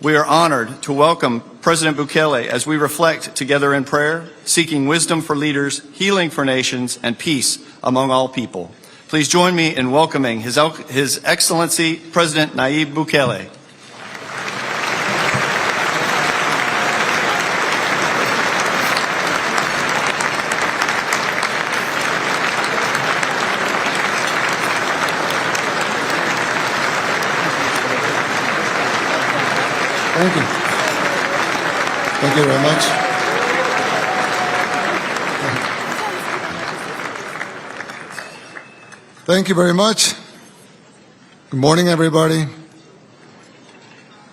We are honored to welcome President Bukele as we reflect together in prayer, seeking wisdom for leaders, healing for nations, and peace among all people. Please join me in welcoming His Excellency President Nayib Bukele. Thank you. Thank you very much. Thank you very much. Good morning, everybody.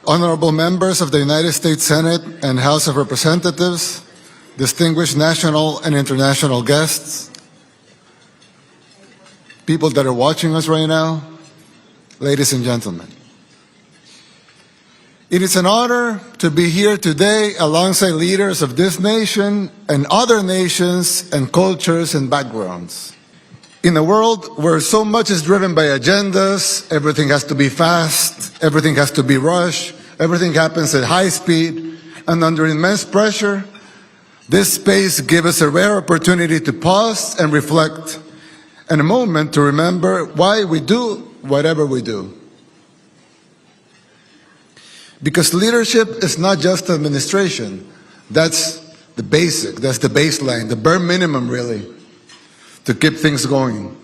Honorable members of the United States Senate and House of Representatives, distinguished national and international guests, people that are watching us right now, ladies and gentlemen. It is an honor to be here today alongside leaders of this nation and other nations and cultures and backgrounds. In a world where so much is driven by agendas, everything has to be fast, everything has to be rushed, everything happens at high speed, and under immense pressure, this space gives us a rare opportunity to pause and reflect, and a moment to remember why we do whatever we do. Because leadership is not just administration. That's the basic, that's the baseline, the bare minimum really, to keep things going.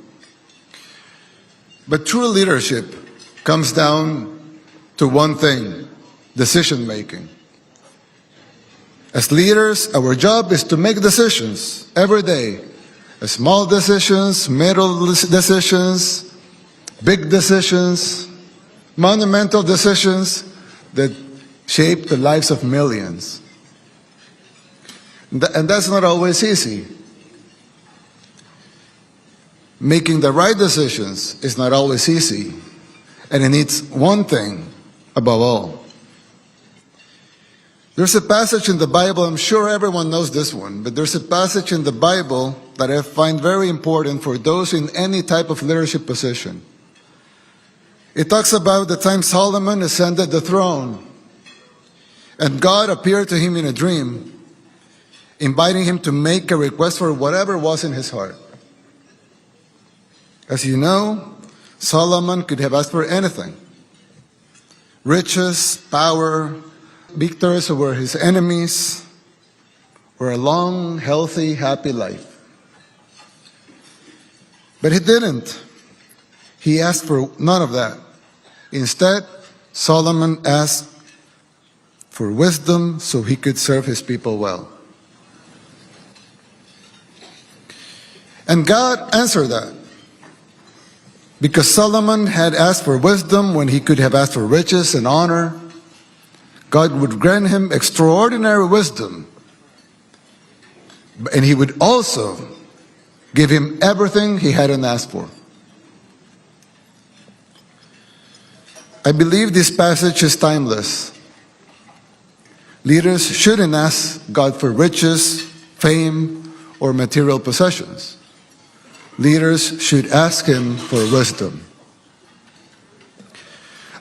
But true leadership comes down to one thing: decision making. As leaders, our job is to make decisions every day. Small decisions, middle decisions, big decisions, monumental decisions that shape the lives of millions. And that's not always easy. Making the right decisions is not always easy. And it needs one thing above all. There's a passage in the Bible, I'm sure everyone knows this one, but there's a passage in the Bible that I find very important for those in any type of leadership position. It talks about the time Solomon ascended the throne, and God appeared to him in a dream, inviting him to make a request for whatever was in his heart. As you know, Solomon could have asked for anything: riches, power, victories over his enemies, or a long, healthy, happy life. But he didn't. He asked for none of that. Instead, Solomon asked for wisdom so he could serve his people well. And God answered that. Because Solomon had asked for wisdom when he could have asked for riches and honor, God would grant him extraordinary wisdom. And he would also give him everything he hadn't asked for. I believe this passage is timeless. Leaders shouldn't ask God for riches, fame, or material possessions. Leaders should ask Him for wisdom.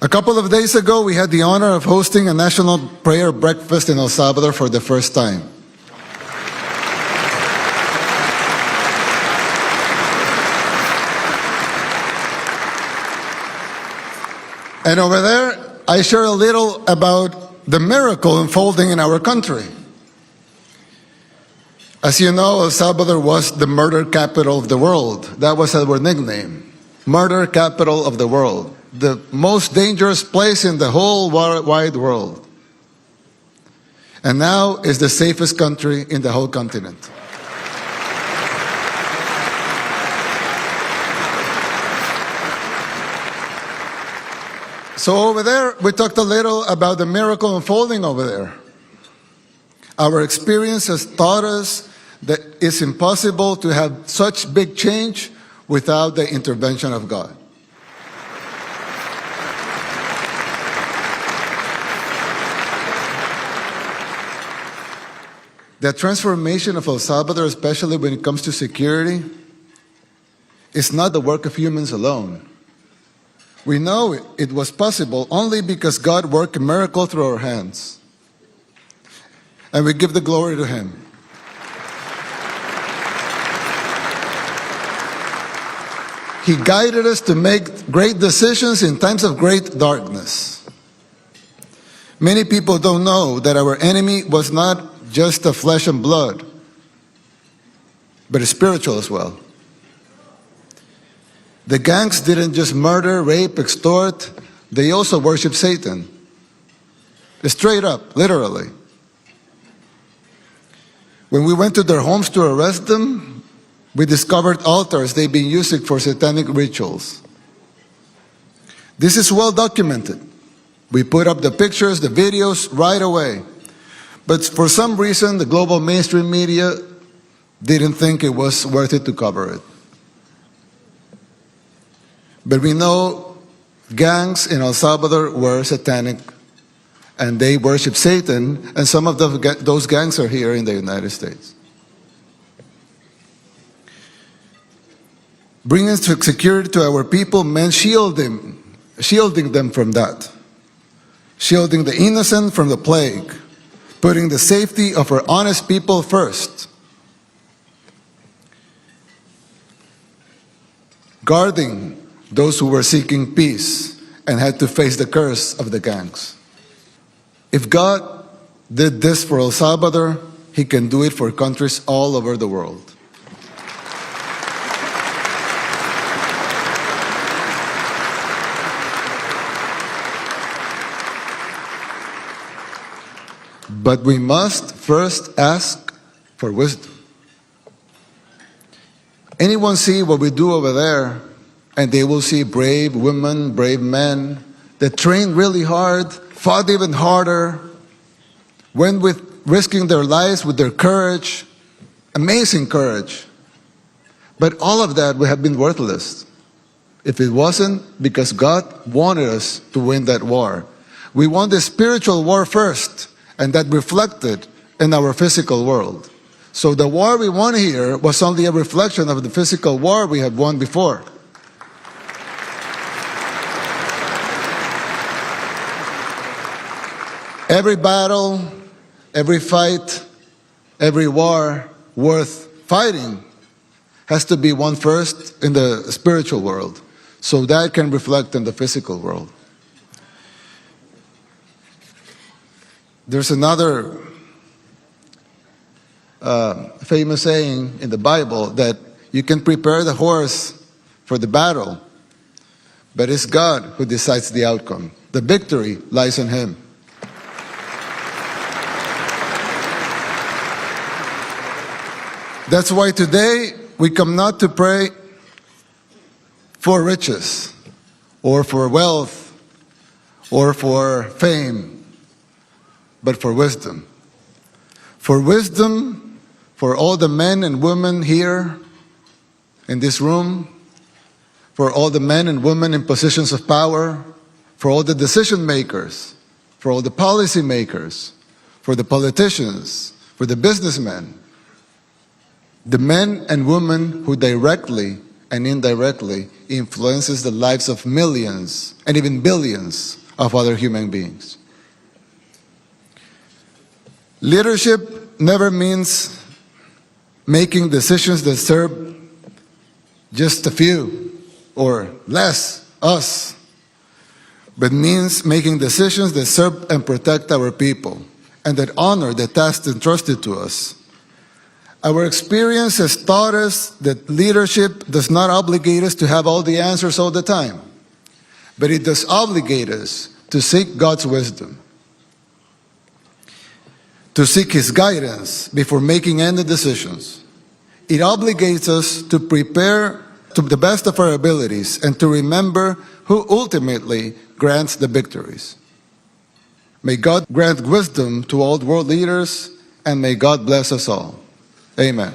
A couple of days ago, we had the honor of hosting a national prayer breakfast in El Salvador for the first time. And over there, I share a little about the miracle unfolding in our country. As you know, El Salvador was the murder capital of the world. That was our nickname, murder capital of the world, the most dangerous place in the whole wide world. And now is the safest country in the whole continent. So over there, we talked a little about the miracle unfolding over there. Our experience has taught us that it's impossible to have such big change without the intervention of God. The transformation of El Salvador, especially when it comes to security, is not the work of humans alone. We know it was possible only because God worked a miracle through our hands. And we give the glory to Him. He guided us to make great decisions in times of great darkness. Many people don't know that our enemy was not just a flesh and blood, but a spiritual as well. The gangs didn't just murder, rape, extort, they also worship Satan. Straight up, literally. When we went to their homes to arrest them, we discovered altars they've been using for satanic rituals. This is well documented. We put up the pictures, the videos right away. But for some reason, the global mainstream media didn't think it was worth it to cover it. But we know gangs in El Salvador were satanic, and they worship Satan, and some of those gangs are here in the United States. Bringing security to our people meant shielding them from that. Shielding the innocent from the plague. Putting the safety of our honest people first. Guarding those who were seeking peace and had to face the curse of the gangs. If God did this for El Salvador, He can do it for countries all over the world. But we must first ask for wisdom. Anyone see what we do over there, and they will see brave women, brave men that trained really hard, fought even harder, went with risking their lives with their courage, amazing courage. But all of that would have been worthless if it wasn't because God wanted us to win that war. We won the spiritual war first, and that reflected in our physical world. So the war we won here was only a reflection of the physical war we had won before. Every battle, every fight, every war worth fighting has to be won first in the spiritual world, so that can reflect in the physical world. There's another famous saying in the Bible that you can prepare the horse for the battle, but it's God who decides the outcome. The victory lies in Him. That's why today we come not to pray for riches or for wealth or for fame, but for wisdom. For wisdom for all the men and women here in this room, for all the men and women in positions of power, for all the decision makers, for all the policy makers, for the politicians, for the businessmen, the men and women who directly and indirectly influences the lives of millions and even billions of other human beings. Leadership never means making decisions that serve just a few or less, us, but means making decisions that serve and protect our people and that honor the tasks entrusted to us. Our experience has taught us that leadership does not obligate us to have all the answers all the time, but it does obligate us to seek God's wisdom, to seek His guidance before making any decisions. It obligates us to prepare to the best of our abilities and to remember who ultimately grants the victories. May God grant wisdom to all world leaders, and may God bless us all. Amen.